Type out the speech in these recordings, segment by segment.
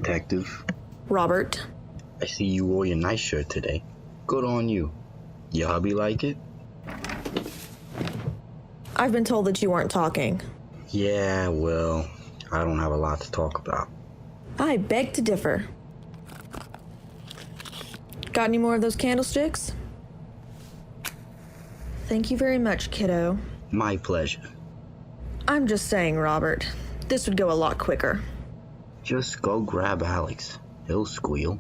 Detective. Robert. I see you wore your nice shirt today. Good on you. Your hubby like it? I've been told that you weren't talking. Yeah, well, I don't have a lot to talk about. I beg to differ. Got any more of those candlesticks? Thank you very much, kiddo. My pleasure. I'm just saying, Robert, this would go a lot quicker. Just go grab Alex. He'll squeal.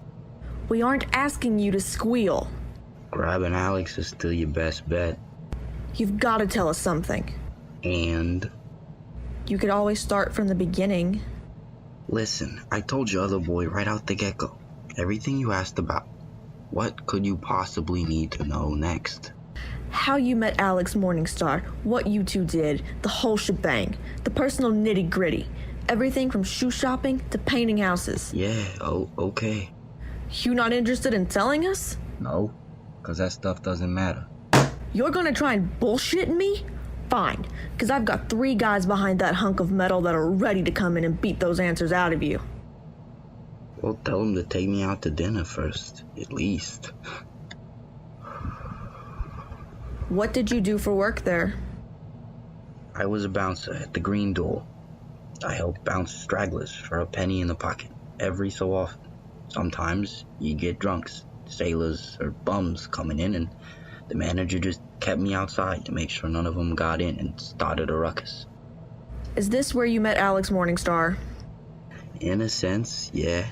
We aren't asking you to squeal. Grabbing Alex is still your best bet. You've got to tell us something. And? You could always start from the beginning. Listen, I told your other boy right out the get-go. Everything you asked about. What could you possibly need to know next? How you met Alex Morningstar, what you two did, the whole shebang, the personal nitty-gritty, everything from shoe shopping to painting houses. Yeah, okay. You not interested in telling us? No, because that stuff doesn't matter. You're gonna try and bullshit me? Fine, because I've got 3 guys behind that hunk of metal that are ready to come in and beat those answers out of you. Well, tell them to take me out to dinner first, at least. What did you do for work there? I was a bouncer at the Green Door. I helped bounce stragglers for a penny in the pocket, every so often. Sometimes you get drunks, sailors, or bums coming in, and the manager just kept me outside to make sure none of them got in and started a ruckus. Is this where you met Alex Morningstar? In a sense, yeah.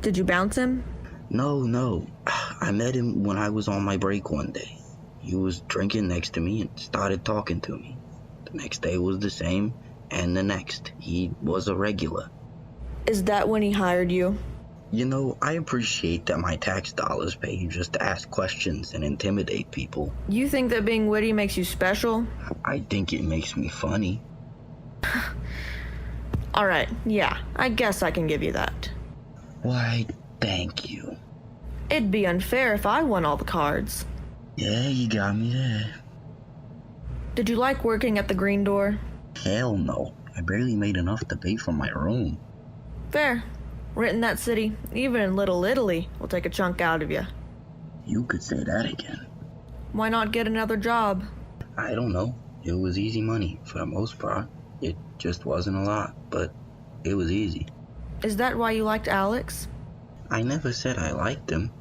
Did you bounce him? No. I met him when I was on my break one day. He was drinking next to me and started talking to me. The next day was the same, and the next. He was a regular. Is that when he hired you? You know, I appreciate that my tax dollars pay you just to ask questions and intimidate people. You think that being witty makes you special? I think it makes me funny. Alright, yeah, I guess I can give you that. Why, thank you. It'd be unfair if I won all the cards. Yeah, you got me there. Did you like working at the Green Door? Hell no. I barely made enough to pay for my room. Fair. Rent in that city, even in Little Italy, will take a chunk out of you. You could say that again. Why not get another job? I don't know. It was easy money, for the most part. It just wasn't a lot, but it was easy. Is that why you liked Alex? I never said I liked him.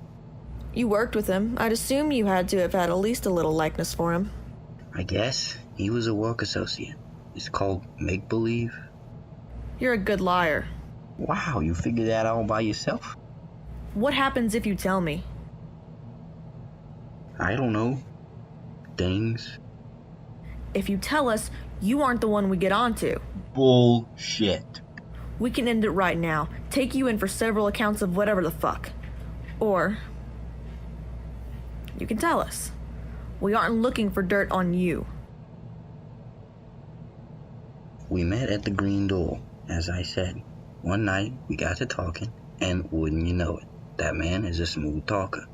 You worked with him. I'd assume you had to have had at least a little likeness for him. I guess. He was a work associate. It's called make-believe. You're a good liar. Wow, you figured that out by yourself? What happens if you tell me? I don't know. Things. If you tell us, you aren't the one we get onto. Bullshit. We can end it right now. Take you in for several accounts of whatever the fuck. Or you can tell us. We aren't looking for dirt on you. We met at the Green Door, as I said. One night, we got to talking, and wouldn't you know it, that man is a smooth talker.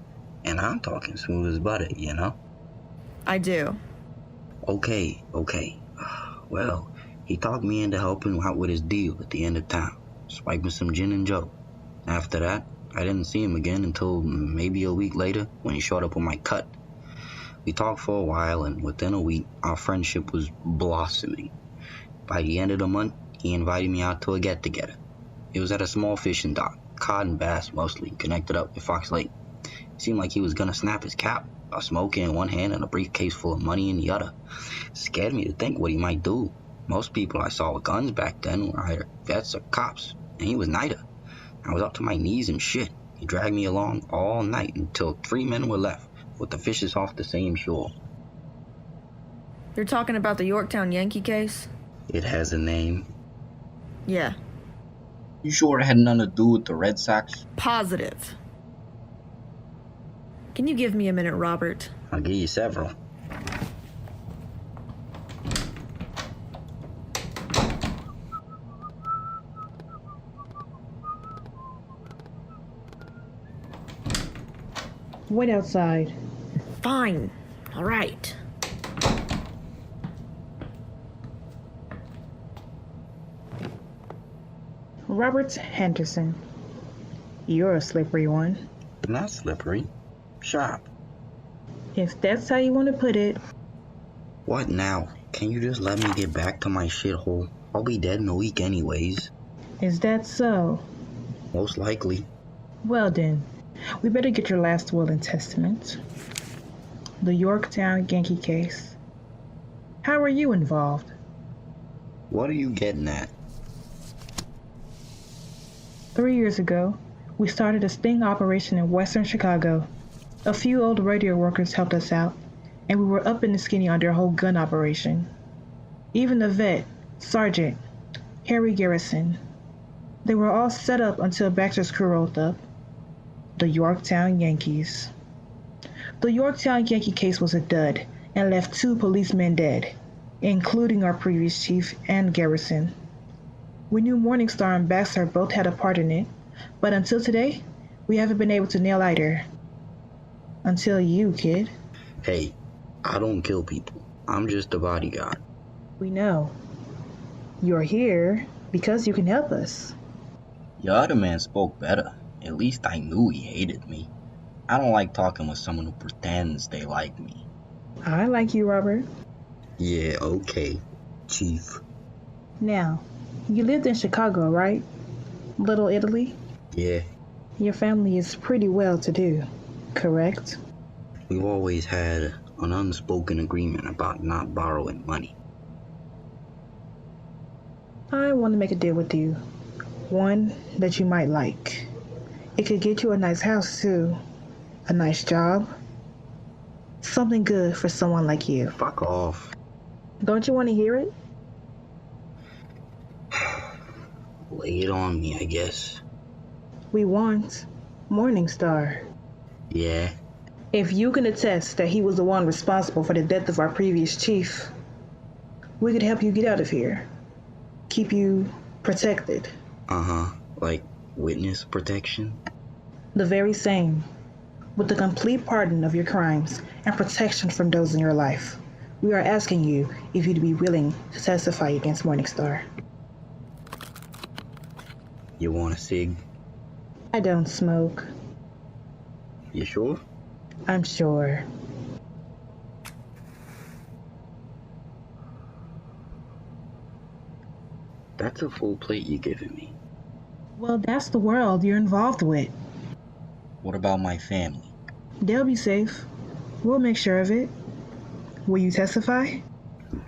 And I'm talking smooth as butter, you know? I do. Okay. Well, he talked me into helping out with his deal at the end of town, swiping some gin and joe. After that, I didn't see him again until maybe a week later when he showed up with my cut. We talked for a while, and within a week, our friendship was blossoming. By the end of the month, he invited me out to a get-together. It was at a small fishing dock, cod and bass mostly, connected up with Fox Lake. It seemed like he was gonna snap his cap, a smoker in one hand and a briefcase full of money in the other. It scared me to think what he might do. Most people I saw with guns back then were either vets or cops, and he was neither. I was up to my knees in shit. He dragged me along all night until 3 men were left, with the fishes off the same shore. You're talking about the Yorktown Yankee case? It has a name. Yeah. You sure it had nothing to do with the Red Sox? Positive. Can you give me a minute, Robert? I'll give you several. Wait outside. Fine. All right. Robert Henderson, You're a slippery one. Not slippery. Sharp. If that's how you want to put it. What now? Can you just let me get back to my shithole? I'll be dead in a week anyways. Is that so? Most likely. Well then, we better get your last will and testament. The Yorktown Yankee case. How are you involved? What are you getting at? 3 years ago, we started a sting operation in western Chicago. A few old radio workers helped us out, and we were up in the skinny on their whole gun operation. Even the vet, Sergeant Harry Garrison. They were all set up until Baxter's crew rolled up. The Yorktown Yankees. The Yorktown Yankee case was a dud and left 2 policemen dead, including our previous chief and Garrison. We knew Morningstar and Baxter both had a part in it, but until today, we haven't been able to nail either. Until you, kid. Hey, I don't kill people. I'm just a bodyguard. We know. You're here because you can help us. Your other man spoke better. At least I knew he hated me. I don't like talking with someone who pretends they like me. I like you, Robert. Yeah, okay, Chief. Now, you lived in Chicago, right? Little Italy? Yeah, Your family is pretty well-to-do, correct? we've always had an unspoken agreement about not borrowing money. I want to make a deal with you. One that you might like. It could get you a nice house, too. A nice job. Something good for someone like you. Fuck off. Don't you want to hear it? Lay it on me, I guess. We want Morningstar. Yeah, If you can attest that he was the one responsible for the death of our previous chief, we could help you get out of here. Keep you protected. like witness protection? The very same. With the complete pardon of your crimes and protection from those in your life, we are asking you if you'd be willing to testify against Morningstar. You want a cig? I don't smoke. You sure? I'm sure. That's a full plate you're giving me. Well, that's the world you're involved with. What about my family? They'll be safe. We'll make sure of it. Will you testify?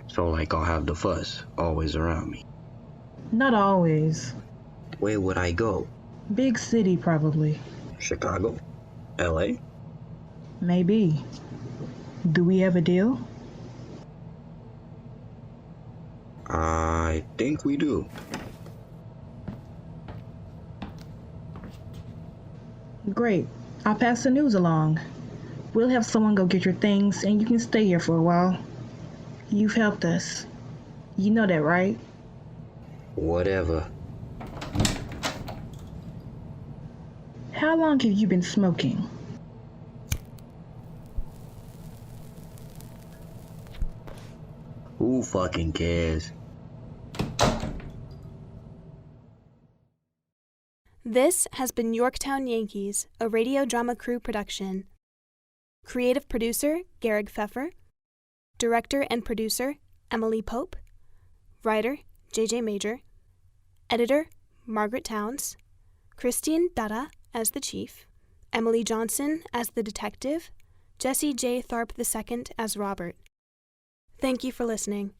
So like I'll have the fuss always around me. Not always. Where would I go? Big city, probably. Chicago? LA? Maybe. Do we have a deal? I think we do. Great. I'll pass the news along. We'll have someone go get your things and you can stay here for a while. You've helped us. You know that, right? Whatever. How long have you been smoking? Who fucking cares? This has been Yorktown Yankees, a radio drama crew production. Creative producer, Garrick Pfeffer. Director and producer, Emily Pope. Writer, J.J. Major. Editor, Margaret Towns. Christine Dada as the chief. Emily Johnson as the detective. Jesse J. Tharp II as Robert. Thank you for listening.